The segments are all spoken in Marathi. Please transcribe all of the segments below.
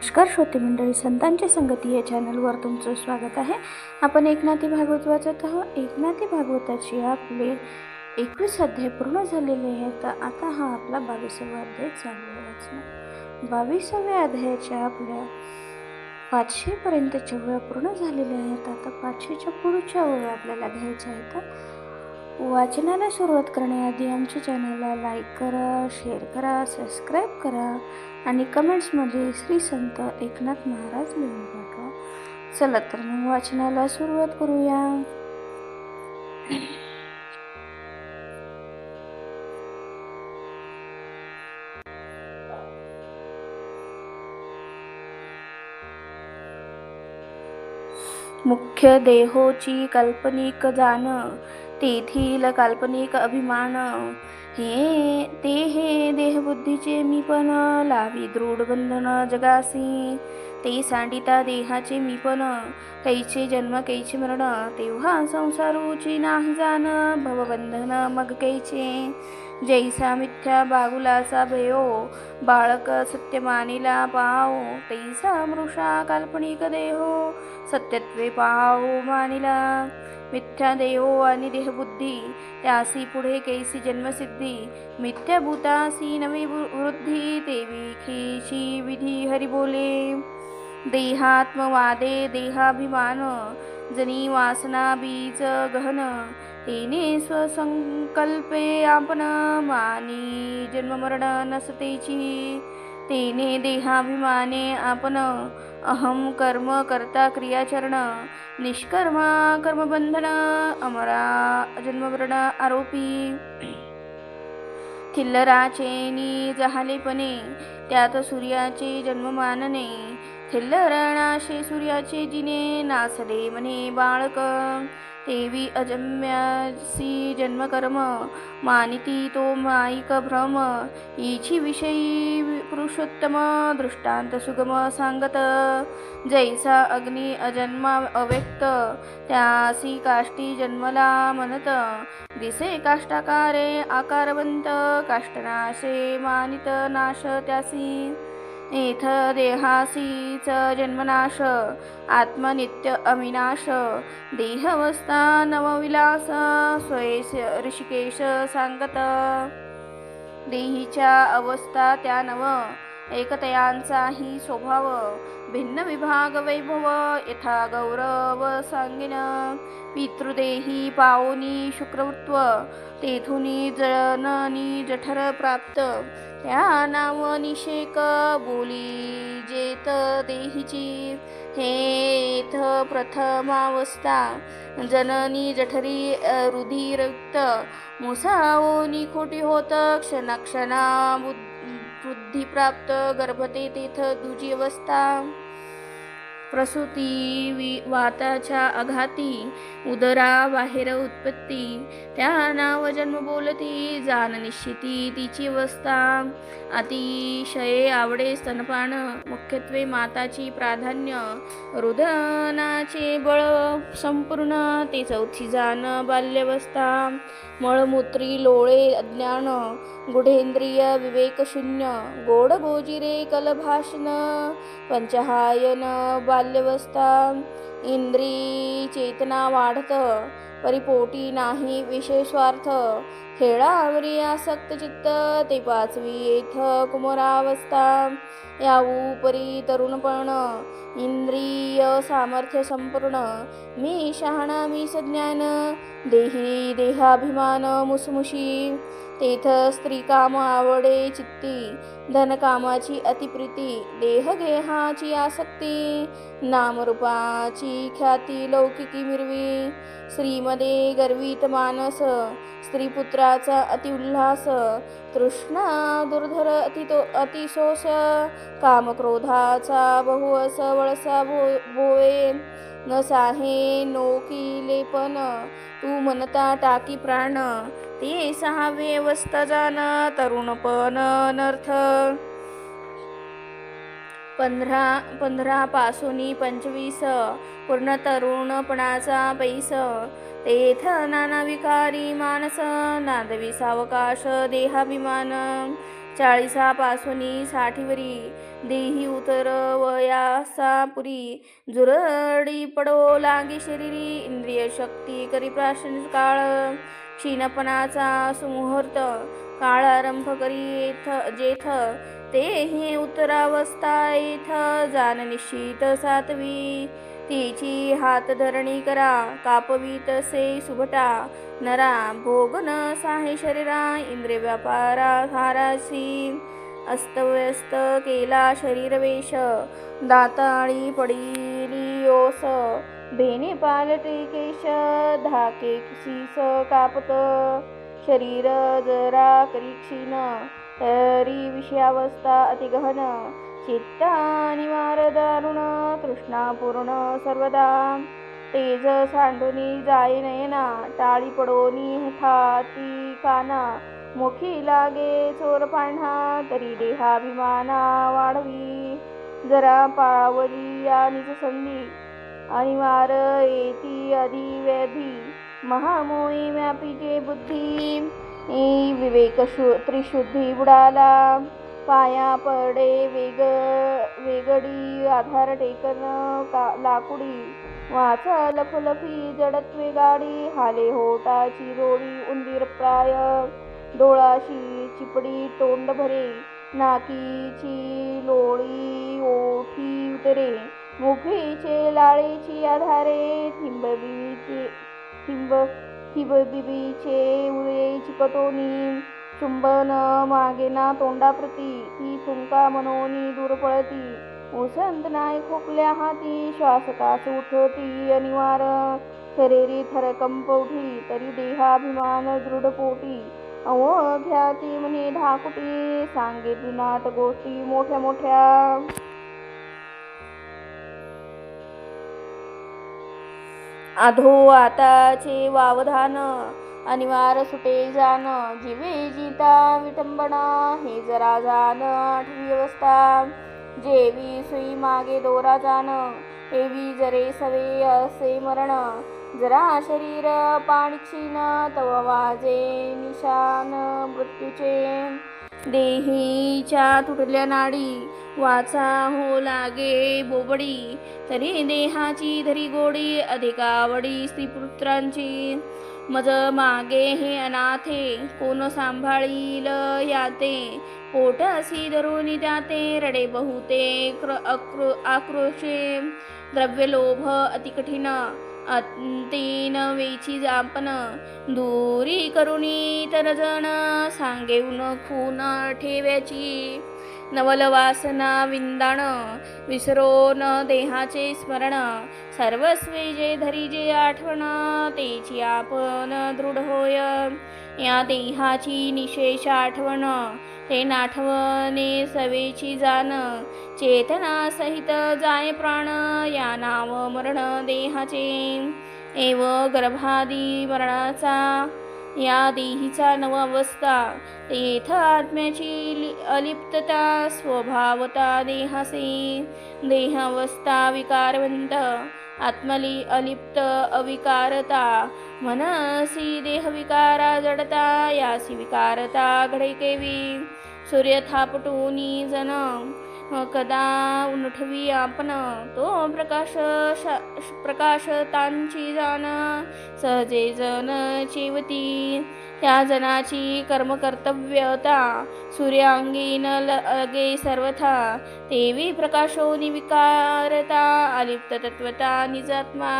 नमस्कार श्रोते मंडळी, संतांच्या संगती या चॅनलवर तुमचं स्वागत आहे. आपण एकनाथी भागवत वाचत आहोत. एकनाथी भागवताची आपले 21 अध्याय पूर्ण झालेले आहेत. आता हा आपला 22वा अध्याय चालू आहे. 22व्या अध्यायाच्या आपल्या 500 पर्यंतच्या वेळा पूर्ण झालेल्या आहेत. आता 500च्या पुढच्या वेळा आपल्याला घ्यायच्या आहेत. वाचनाला सुरुवात करण्याआधी आमच्या चॅनलला लाईक करा, शेअर करा, सबस्क्राईब करा आणि कमेंट्समध्ये श्री संत एकनाथ महाराज लिहून पाठवा. चला तर मग वाचनाला सुरुवात करूया. मुख्य देहोची काल्पनिक जाण, तेथील काल्पनिक अभिमान, हे देहबुद्धीचे मीपण, लावी दृढ बंधन जगासी. ते सांडिता देहाचे मीपण, कैचे जन्म कैचे मरण, तेव्हा संसारूची नाही जाण, भवबंधन मग कैचे. जैसा मिथ्या बागुलाचा भयो, बाळक सत्य मानिला पाव, तैसा मृषा काल्पनिक देहो, सत्यत्वे पाव मानिला. मिथ्या देहो आणि देहबुद्धी, त्यासी पुढे कैसी जन्मसिद्धी, मिथ्याभूतासी नवी वृद्धी, तेवी खीची विधी हरी बोले. देहात्मवादे देहाभिमान, जनी वासना बीज गहन, तेने स्वसंकल्पे आपण, मानी जन्ममरण नसतेची. तेने देहाभिमाने आपण, अहम कर्म करता क्रियाचरण, निष्कर्मा कर्मबंधन, अमरा जन्ममरण आरोपी. थिल्लराचे नी जहालेपणे, त्यात सूर्याचे जन्म मानने, थिल्लरणाशे सूर्याचे जिने, नासले म्हणे बाळक. तेवी अजम्यासी जन्मकर्म, मानिती तो माईक भ्रम, इची विषयी पुरुषोत्तम, दृष्टांत सुगम सांगत. जैसा अग्नी अजन्मा अव्यक्त, त्यासी काष्टी जन्मला म्हणत, दिसे काष्टाकारे आकारवंत, काष्टनाशे मानित नाश त्यासी. एथ देहासीच जन्मनाश, आत्मनित्य अविनाश, देहवस्था नवविलास, स्वयेश ऋषिकेश सांगत. देहीच्या अवस्था त्या नव, एकतयांचाही स्वभाव, भिन्न विभाग वैभव, यथा गौरव सांगिन. पितृदेही पाओनी शुक्रवृत्व, तेथुनी जननी जठर प्राप्त, त्या नाव निषेक बोली जेत देहीची. हेथ प्रथमावस्था, जननी जठरी रुधिरयुक्त, मुसाओनी खोटी होत, क्षणाक्षणा बुद्धी प्राप्त, गर्भते तेथ दुजी अवस्था. प्रसूती वाताच्या आघाती, उदरा बाहेर उत्पत्ती, त्या नाव जन्म बोलती, जाण निश्चिती तिची अवस्था. अतिशये आवडे स्तनपान, मुख्यत्वे माताची प्राधान्य, रुदनाचे बळ संपूर्ण, ते चौथी जाण बाल्यावस्था. मळमूत्री लोळे अज्ञान, गुढेंद्रिय विवेकशून्य, गोड गोजिरे कलभाषण, पंचहायन बाल्यवस्था. इंद्रिय चेतना वाढत, परिपोटी नाही विषय स्वार्थ, खेळावरी आसक्त चित्त, ते पाचवी येथ कुमारावस्था. याऊपरी तरुणपण, इंद्रिय सामर्थ्य संपूर्ण, मी शहाणा मी सज्ञान, देही देहाभिमान मुसमुशी, तेथ स्त्री काम आवडे चित्ती, धनकामाची अतिप्रीती, देहगेहाची आसक्ती, नामरूपाची ख्याती लौकिकी मिरवी, स्त्रीमध्ये गर्वित मानस, स्त्रीपुत्राचा अतिउल्हास, तृष्णा दुर्धर अतिशोष, कामक्रोधाचा बहुअस वळसा भोवे, न साहे नोकिलेपन, तू म्हणता टाकी प्राण, ते सहावे अवस्था जाण, तरुणपण अनर्थ. 15 पासून 25 पूर्ण तरुणपणाचा पैस, तेथ नाना विकारी मानस, नादवी सावकाश देहाभिमान, 40पासून 60वरी देही उतरवयासा पुरी जुरडी पडो लागे शरीरी इंद्रिय शक्ती करी प्राशन काळ क्षीणपणाचा सुमुहूर्त काळ आरंभ करी जेथ ते हे उत्तरावस्था येथ जान निश्चित सातवी तिची हात धरणी करा कापवीत से सुभटा नरा भोगन साहे शरीरा इंद्रिय व्यापारा हारासी अस्तव्यस्त केला शरीरवेश दाताळी पडिली ओस भेने पालटे केश धाके सीस कापत शरीर जरा करी क्षीण तरी विषयावस्था अतिगहन चित्ता निवार दारुण तृष्णा पूर्ण सर्वदा तेज सांडूनी जाय नयना टाळी पडोनी हाती काना मुखी लागे चोर पांढा तरी देहाभिमाना वाढवी जरा पावली या निज संधी अनिवार येती अधिव्याधी महामोही व्यापीचे बुद्धी विवेक त्रिशुद्धी बुडाला पाया पडे वेगडी आधार टेकन लाकुडी वाचा लफलफी जडत्वे गाडी हाले होटाची रोडी उंदीर प्राय डोळाशी चिपडी तोंड भरे नाकीची लोळी ओठी उतरे मुखीचे लाळेची आधारे थिंबबिबीचे उरे चिकटोनी चुंबन मागेना तोंडाप्रती ती थुंका मनोनी दूर पळती उसंत नाही खोकल्या हाती श्वासकास उठती अनिवार शरीरी थरकंप उठी तरी देहाभिमान दृढ पोटी अवघ्याती म्हणे धाकुटी सांगे जुनाट गोष्टी मोठ्या मोठ्या अधो आताचे वावधान अनिवार सुटे जान जीवे जिता विटंबना हे जरा जान आठवी अवस्था जेवी सुई मागे दोरा जान एवी जरे सवे असे मरण जरा शरीर पाणीक्षीण तव वाजे निशान मृत्यूचे देहीच्या तुटल्या नाडी वाचा हो लागे बोबडी तरी देहाची धरी गोडी अधिकावडी स्त्रीपुत्रांची मज मागे हे अनाथे कोण सांभाळील याते पोट असी धरून त्याते रडे बहुते आक्रोशे द्रव्य लोभ अतिकठीण तीन वेची जापन दूरी करुणी तरजण सांगेऊन खून ठेव्याची नवल वासना विंदाण विसरोन देहाचे स्मरण सर्वस्वे जे धरी जे आठवण तेची आपण दृढ होय या देहाची निशेष आठवण ते नाठवणे सवेची जाण चेतना सहित जाय प्राण या नाव मरण देहाचे एव गर्भादी मरणाचा या देहीचा नव अवस्था तेथ आत्म्याची अलिप्तता स्वभावता देहासी देहावस्था विकारवंत आत्मली अलिप्त अविकारता मनसी देहविकारा जडता यासी विकारता घडे केवी सूर्य थापटूनी जन कदा उठवी आपण तो प्रकाशतांची जाण सहजे जन चेवती त्या जनाची कर्मकर्तव्यता सूर्यांगीन लगे सर्वथा तेवी प्रकाशोनी विकारता अलिप्त तत्वता निजात्मा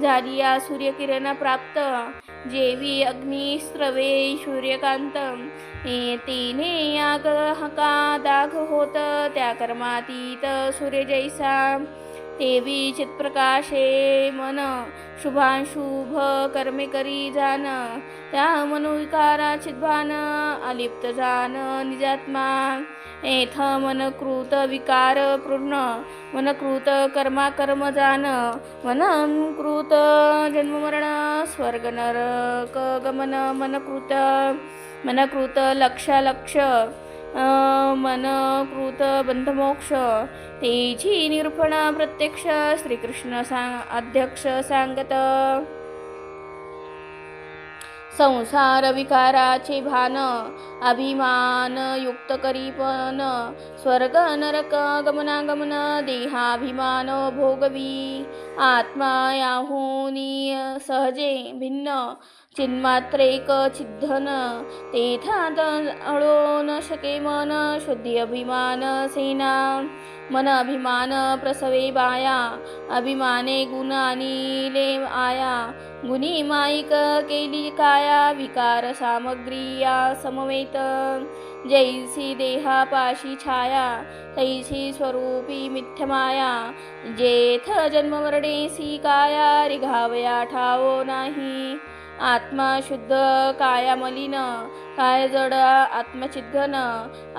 झाली या सूर्यकिरण प्राप्त जेवी अग्निस्त्रवे सूर्यकांत तेने याग हका दाग होत त्या कर्मातीत सूर्य जैसा तेवी चित्प्रकाशे मन शुभाशुभ कर्मे करी जान त्या मनोविकारा चिद्भान अलिप्त जान निजात्मा एथ मनकृत विकार पूर्ण मनकृत कर्म जान मनकृत जन्ममरण स्वर्ग नरक गमन मनकृत लक्ष मनकृत बंधमोक्ष तेची निरूपण प्रत्यक्ष श्रीकृष्ण अध्यक्ष सांगत संसार विकाराचे भान अभिमान युक्त करीपन स्वर्ग नरक गमनागमन देहाभिमान भोगवी आत्मा याहुनी सहजे भिन्न चिन्मात्रेक चिद्धन तेथात अळो न शके मन शुद्धी अभिमान सेना मन अभिमान प्रसवे बाया अभिमाने गुण आणिले आया गुणी माईक केली काया विकार सामग्री या समवेत जैसी देहापाशी छाया तैसी स्वरूपी मिथ्य माया जेथ जन्ममरणेसी काया रिघावया ठावो नाही आत्मा शुद्ध काया मलिन काय जड आत्मचिद्घन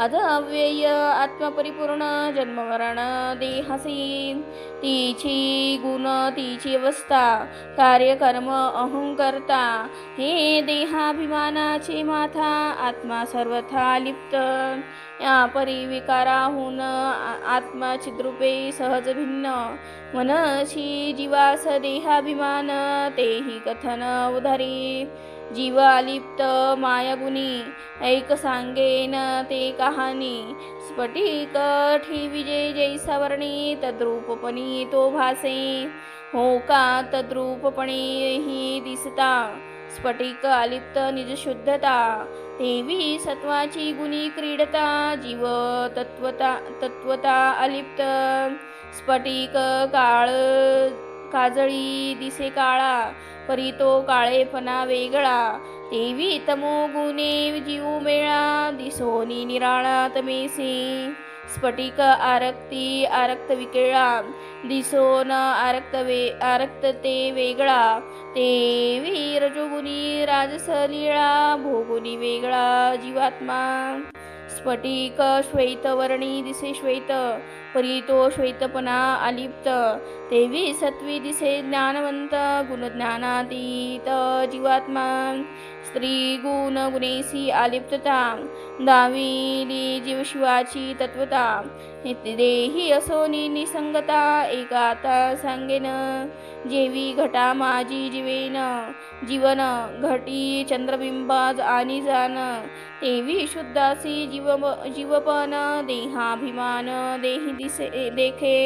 अध अव्यय आत्मपरिपूर्ण जन्ममरण देहासी तिची गुण तिची अवस्था कार्यकर्म अहंकर्ता हे देहाभिमानाचे माथा आत्मा सर्वथा लिप्त या परिविकाराहून आत्मा चिद्रूपे सहज भिन्न मनशी जीवास देहाभिमान तेही कथन उधारी जीव अलिप्त मायागुणी ऐक सांगेन ते कहाणी स्फटिक विजय जैसा वर्णी तद्रूपपणी तो भासे हो का तद्रूपपणे ही दिसता स्फटिक अलिप्त निज शुद्धता देवी सत्वाची गुणी क्रीडता जीव तत्वता अलिप्त स्फटिक काळ काजळी दिसे काळा परी तो काळेपणा वेगळा देवी तमो गुणे जीव मेळा दिसोनी निराळा तमेसी स्फटिक आरक्ती आरक्त विकेळा दिसोन आरक्त ते वेगळा देवी रजोगुणी राजस लीळा भोगुनी वेगळा जीवात्मा स्फटिक श्वेतवर्णी दिसे श्वेत परी तो श्वेतपणा अलिप्त देवी सत्वी दिसे ज्ञानवंत गुणज्ञानातीत जीवात्मा स्त्री गुण गुणेसी अलिप्तता दाविली जीवशिवाची तत्वता देही असोनी निसंगता एकाता सांगेन जेवी घटा माझी जीवेन जीवन घटी चंद्रबिंबाज आणि जान तेवी शुद्धासी जीवपन देहाभिमान देही दिसे देखे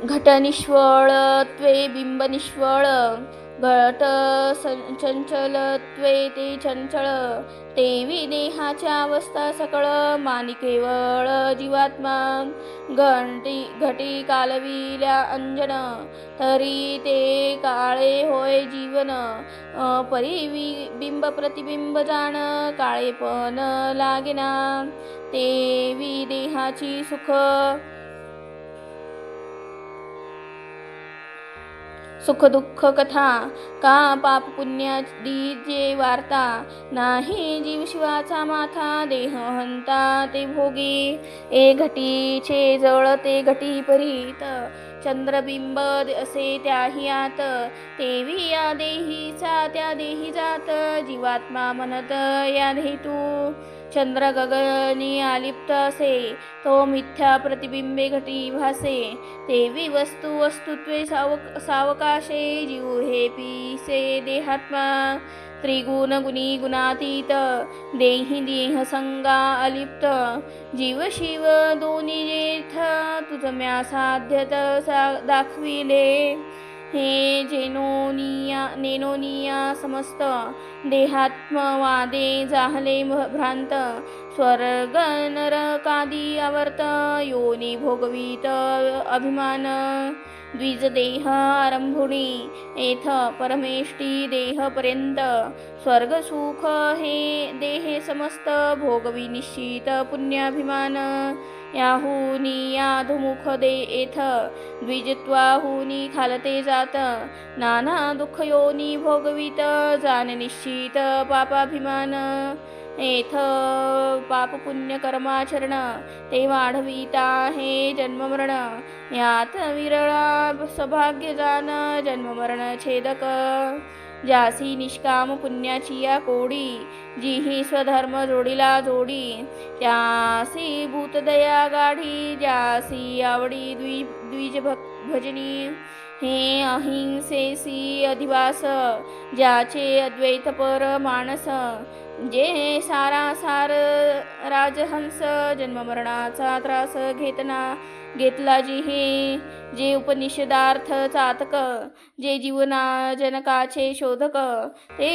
घट निष्फळ त्वे बिंब निष्फळ घट चंचलत्वे ते चंचल तेवी देहाच्या अवस्था सकळ मानी केवळ जीवात्मा घटी कालविल्या अंजन तरी ते काळे होय जीवन परी बिंब प्रतिबिंब जाण काळेपण लागेना तेवी देहाची सुख दुःख कथा का पाप पुण्यादी जे वार्ता नाही जीव शिवाचा माथा देह हंता ते भोगी ए घटीचे जळते घटी परीत चंद्रबिंब असे त्याही आत तेवी या देहीचा त्या देही जात जीवात्मा म्हणत या हेतू चंद्र गगनी आलिप्त असे तो मिथ्या प्रतिबिंबे घटी भासे तेवी वस्तू वस्तुत्वे सावकाशे जीव हे पीसे देहात्मा त्रिगुण गुणी गुणातीत देही देह संगा अलिप्त जीव शिव दोन्ही जेथ तुझ म्या साध्यत दाखविले हे नेनोनिया समस्त देहात्मवादे जाहले भ्रांत स्वर्ग नरकादी आवर्त योनी भोगवीत अभिमान द्विज देह आरंभुणी एथ परमेष्टी देह पर्यंत स्वर्ग सुख हे देहे समस्त भोगवी निश्चित पुण्याभिमान याहुनी याधुमुख दे एथ द्विजत्वाहुनी खालते जात नाना दुःख योनी भोगवित जाण निश्चित पापाभिमान एथ पाप पुण्य कर्माचरण ते वाढविता हे जन्ममरण यात विरळा सौभाग्य जाण जन्ममरण छेदक जासी निष्काम पुण्याची या कोडी जिही स्वधर्म जोडीला जोडी त्यासी भूतदया गाढी ज्यासी आवडी द्विज भजनी हे अहिंसेसी अधिवास, ज्याचे अद्वैत पर मानस, जे सारासार राजहंस, जन्ममरणाचा त्रास घेतला जी हे, जे उपनिषदार्थ चातक, जे जीवना जनकाचे शोधक, ते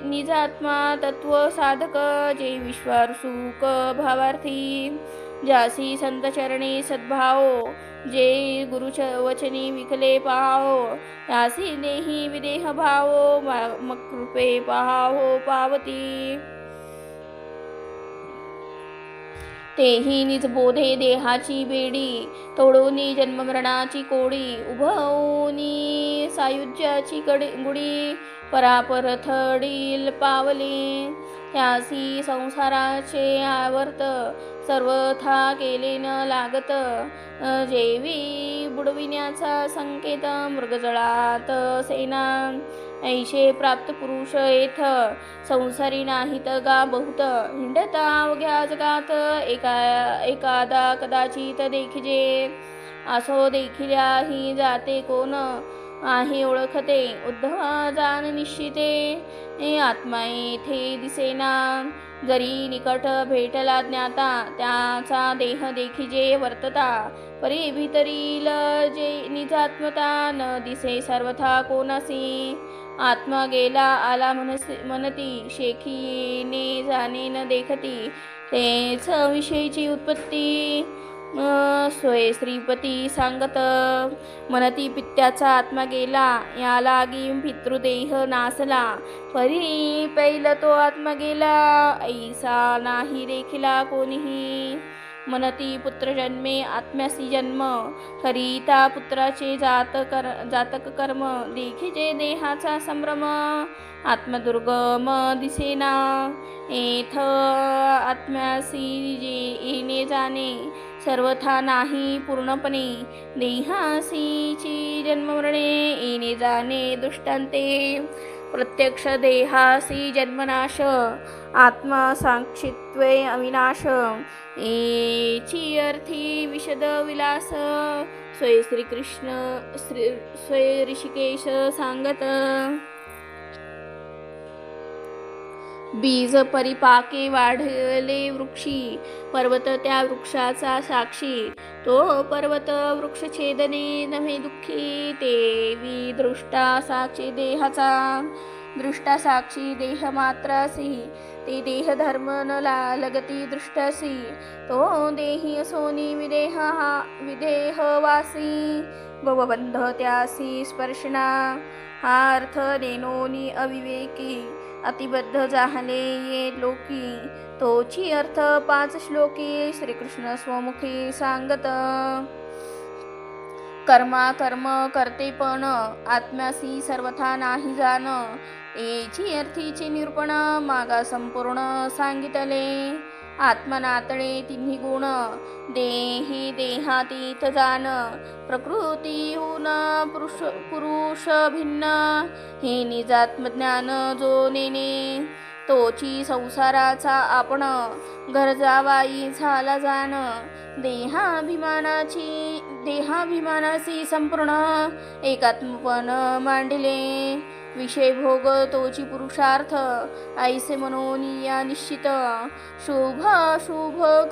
निजात्मा तत्व साधक, जे विश्वासुक भावार्थी, ज्यासी संत चरणी सद्भाव, जे वचनी विकले पाहो, त्यासी देही विदेह भावो, मग कृपे पाहो पावती. तेही निजबोधे देहाची बेडी, तोडोनी जन्ममरणाची कोडी, उभवनी सायुज्याची गुडी, परापर थडील पावले, त्यासी संसाराचे आवर्त, सर्वथा केले न लागत, जेवी बुडविण्याचा संकेत, मृगजळात सेना, ऐशे प्राप्त पुरुष येथ, संसारी नाहीत गा बहुत, हिंडता अवघ्या जगात, एकादा कदाचित देखिजे, असो देखिल्याही जाते कोण, आहे ओळखते उद्धवा जाण निश्चिते, आत्मा येथे दिसेना, जरी निकट भेटला ज्ञाता, त्याचा देह देखिजे वर्तता, परी भीतरील जे निजात्मता, न दिसे सर्वथा कोणासी, आत्मा गेला आला मनती, शेखी येणे जाणे न देखती, तेच विषयीची उत्पत्ती, स्वय श्रीपती सांगत, मनती पित्याचा आत्मा गेला, या लागी पितृदेह नासला, परी पैल तो आत्मा गेला, ऐसा नाही देखिला कोणीही, मनती पुत्र जन्मे आत्म्यासी जन्म, करिता पुत्राचे जातक कर्म, देखिजे देहाचा संभ्रम, आत्मदुर्गम दिसेना, येथ आत्म्यासी जे येणे जाणे, सर्वथा नाही पूर्णपणे, देहासीची जन्ममरणे, येणे जाणे दृष्टांते, प्रत्यक्ष देहासी जन्मनाश, आत्मा साक्षित्वे अविनाश, एची अर्थी विशद विलास, स्वय श्रीकृष्ण स्वय ऋषिकेश सांगत, बीज परिपाके वाढले वृक्षी, पर्वत त्या वृक्षाचा साक्षी, तो पर्वत वृक्ष छेदने नव्हे दुःखी, ते दृष्टा साक्षी देहाचा, दृष्टा साक्षी देह मात्रासी, ते देह धर्म न लगती दृष्टासी, तो देही असोनी विदेहवासी, भवबंध त्यासी स्पर्शना, हा अर्थ नेनोनी अविवेकी, अतिबद्ध जाहले ये लोकी, तोची अर्थ 5 श्लोकी, श्रीकृष्ण स्वमुखी सांगत, कर्म करते पण, आत्म्यासी सर्वथा नाही जाण, याची अर्थीचे निरूपण मागा संपूर्ण सांगितले, आत्मनातळे तिन्ही गुण, देही देहातीत जाण, प्रकृतीहून पुरुष भिन्न, हे निजात्मज्ञान जो नेणे, तोची संसाराचा आपण, गरजावाई झाला जाण, देहाभिमानाची संपूर्ण, एकात्मपण मांडले, विषय भोग तोची पुरुषार्थ, ऐसे म्हणून या निश्चित, शुभ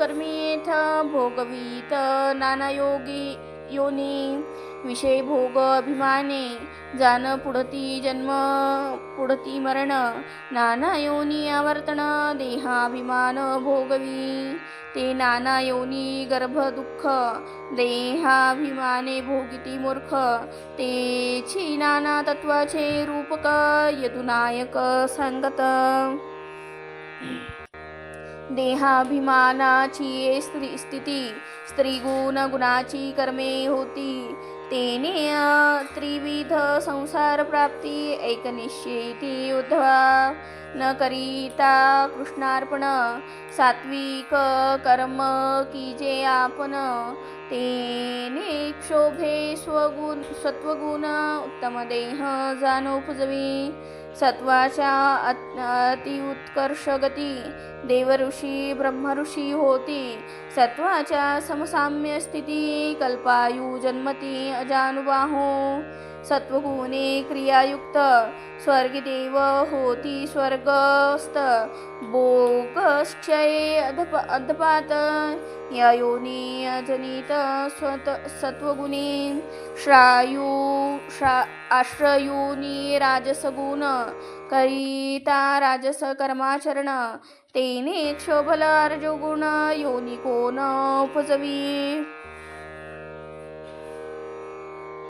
कर्मीथ भोगवीत नाना योनी, विषय भोग अभिमाने, जाण पुढती जन्म पुढती मरण, नाना योनी आवर्तन, देहाभिमान भोगवी, ते नाना योनी गर्भ दुःख, देहाभिमाने भोगिती मूर्ख, तेची नाना तत्वाचे रूपक, यदुनायक सांगत, देहाभिमानाची स्थिती, स्त्रीगुण गुणाची कर्मे होती, तेने त्रिविध संसार प्राप्ती, एकनिश्चिती उद्धवा, न करिता कृष्णार्पण, सात्विक कर्म कीजे आपण, तेने क्षोभे सत्वगुण, उत्तम देह जाणो उपजवी, सत्वाच्या अति उत्कर्ष गती देवऋषी ब्रह्मऋषी होती. सत्वाच्या समसाम्य स्थिती कल्पायु जन्मती अजानुबाहो. सत्वगुणे क्रियायुक्त स्वर्गी देव होती स्वर्गस्थ. भोगक्षये अधपात या योनी जनित सत्वगुणी आश्रयुनी राजसगुण करिता राजस कर्माचरण. तेने क्षोभल रजोगुण योनी कोण उपजवी.